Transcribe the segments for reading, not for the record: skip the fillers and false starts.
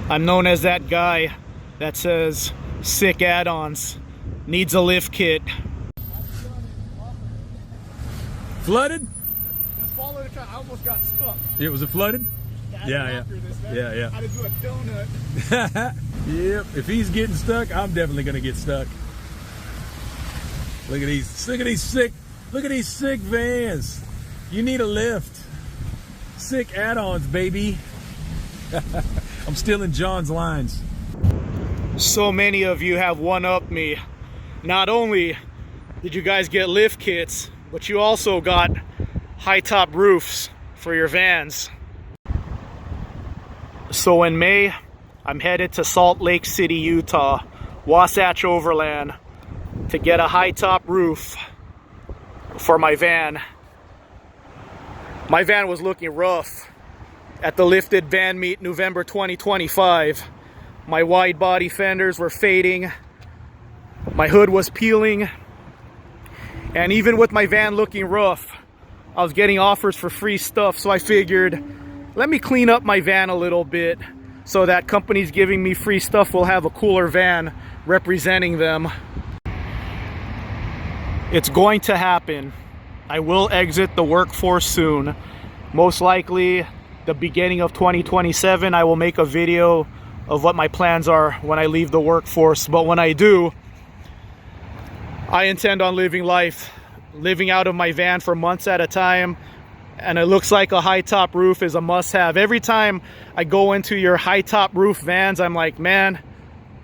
I'm known as that guy that says sick add-ons, needs a lift kit. Flooded? Just follow the track. I almost got stuck. It was flooded? Yeah. I had to do a donut. Yep. If he's getting stuck, I'm definitely gonna get stuck. Look at these sick vans. You need a lift. Sick add-ons, baby. I'm stealing John's lines. So many of you have one-upped me. Not only did you guys get lift kits, but you also got high top roofs for your vans. So in May, I'm headed to Salt Lake City, Utah, Wasatch-Overland, to get a high top roof for my van. My van was looking rough at the lifted van meet November 2025. My wide body fenders were fading, my hood was peeling, and even with my van looking rough, I was getting offers for free stuff. So I figured, let me clean up my van a little bit so that companies giving me free stuff will have a cooler van representing them. It's going to happen. I will exit the workforce soon. Most likely the beginning of 2027, I will make a video of what my plans are when I leave the workforce. But when I do, I intend on living out of my van for months at a time. And it looks like a high top roof is a must-have. Every time I go into your high top roof vans, I'm like, man,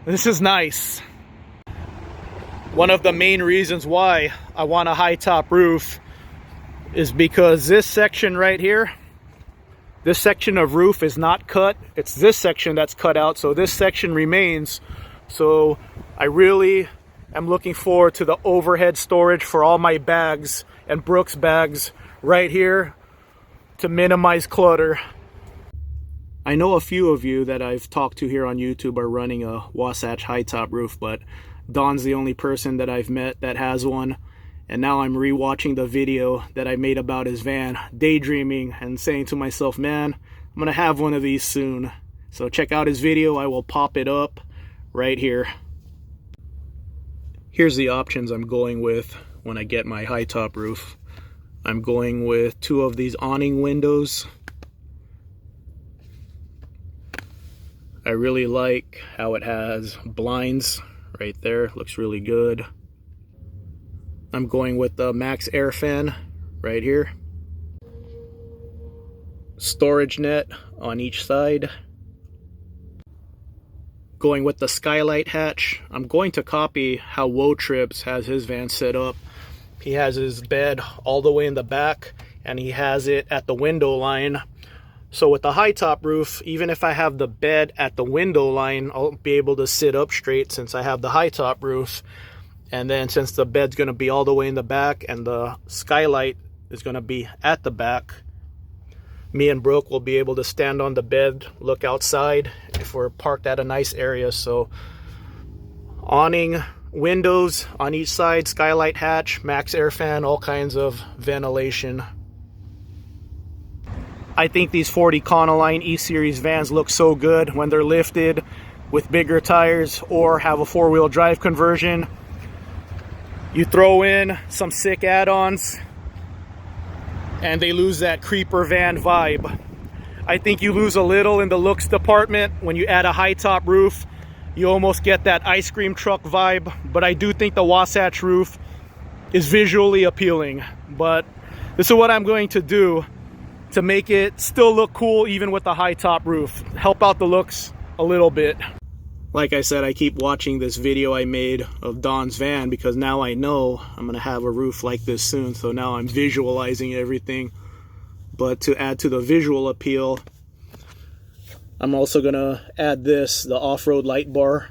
this is nice. One of the main reasons why I want a high top roof is because this section right here, this section of roof is not cut. It's this section that's cut out, so this section remains. So I really am looking forward to the overhead storage for all my bags and Brooks bags right here to minimize clutter. I know a few of you that I've talked to here on YouTube are running a Wasatch high top roof, but Don's the only person that I've met that has one. And now I'm rewatching the video that I made about his van, daydreaming and saying to myself, man, I'm gonna have one of these soon. So check out his video. I will pop it up right here. Here's the options I'm going with when I get my high top roof. I'm going with 2 of these awning windows. I really like how it has blinds right there. Looks really good. I'm going with the max air fan right here. Storage net on each side. Going with the skylight hatch. I'm going to copy how Wotrips has his van set up. He has his bed all the way in the back and he has it at the window line. So with the high top roof, even if I have the bed at the window line, I'll be able to sit up straight since I have the high top roof. And then since the bed's going to be all the way in the back and the skylight is going to be at the back, me and Brooke will be able to stand on the bed, look outside if we're parked at a nice area. So awning, windows on each side, skylight hatch, max air fan, all kinds of ventilation. I think these 40 Econoline E-Series vans look so good when they're lifted with bigger tires or have a 4-wheel drive conversion. You throw in some sick add-ons and they lose that creeper van vibe. I think you lose a little in the looks department when you add a high top roof. You almost get that ice cream truck vibe, but I do think the Wasatch roof is visually appealing. But this is what I'm going to do to make it still look cool even with the high top roof. Help out the looks a little bit. Like I said, I keep watching this video I made of Don's van because now I know I'm gonna have a roof like this soon. So now I'm visualizing everything. But to add to the visual appeal, I'm also gonna add this, the off-road light bar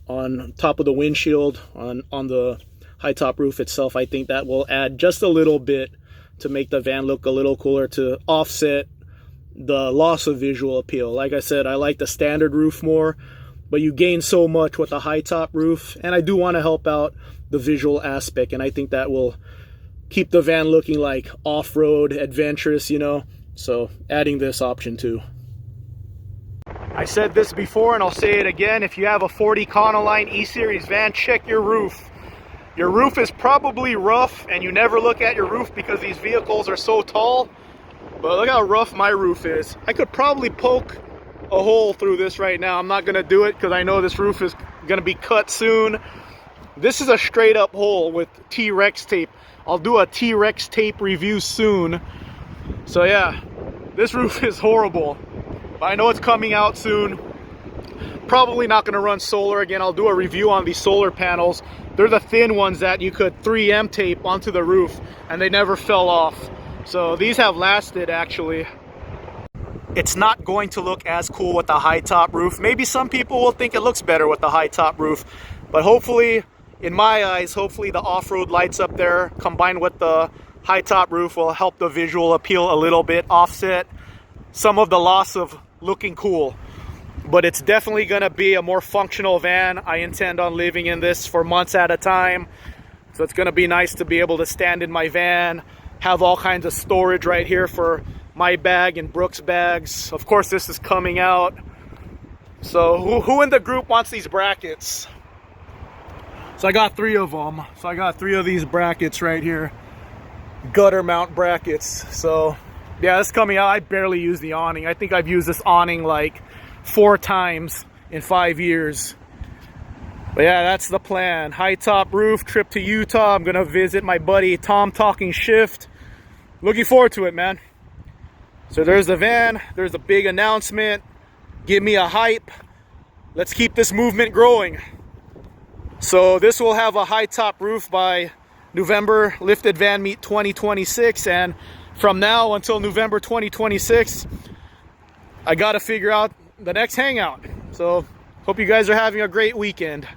on top of the windshield on the high top roof itself. I think that will add just a little bit to make the van look a little cooler, to offset the loss of visual appeal. Like I said, I like the standard roof more, but you gain so much with a high top roof, and I do want to help out the visual aspect, and I think that will keep the van looking like off-road adventurous, you know. So adding this option too. I said this before and I'll say it again. If you have a 40 Econoline E-Series van, check your roof. Your roof is probably rough and you never look at your roof because these vehicles are so tall. But look how rough my roof is. I could probably poke a hole through this right now. I'm not gonna do it because I know this roof is gonna be cut soon. This is a straight up hole with T-Rex tape. I'll do a T-Rex tape review soon. So yeah, this roof is horrible. I know it's coming out soon. Probably not gonna run solar again. I'll do a review on these solar panels. They're the thin ones that you could 3M tape onto the roof and they never fell off. So these have lasted actually. It's not going to look as cool with the high top roof. Maybe some people will think it looks better with the high top roof, but hopefully, in my eyes, hopefully the off-road lights up there combined with the high top roof will help the visual appeal a little bit, offset some of the loss of looking cool. But it's definitely gonna be a more functional van. I intend on living in this for months at a time. So it's gonna be nice to be able to stand in my van, have all kinds of storage right here for my bag and Brooks bags. Of course, this is coming out. So who in the group wants these brackets? So I got 3 of them. So I got 3 of these brackets right here. Gutter mount brackets. So yeah, it's coming out. I barely use the awning. I think I've used this awning like 4 times in 5 years. But yeah, that's the plan. High top roof, trip to Utah. I'm gonna visit my buddy Tom Talking Shift. Looking forward to it, man. So there's the van, there's a big announcement. Give me a hype. Let's keep this movement growing. So this will have a high top roof by November Lifted Van Meet 2026. And from now until November 2026, I gotta figure out the next hangout. So hope you guys are having a great weekend.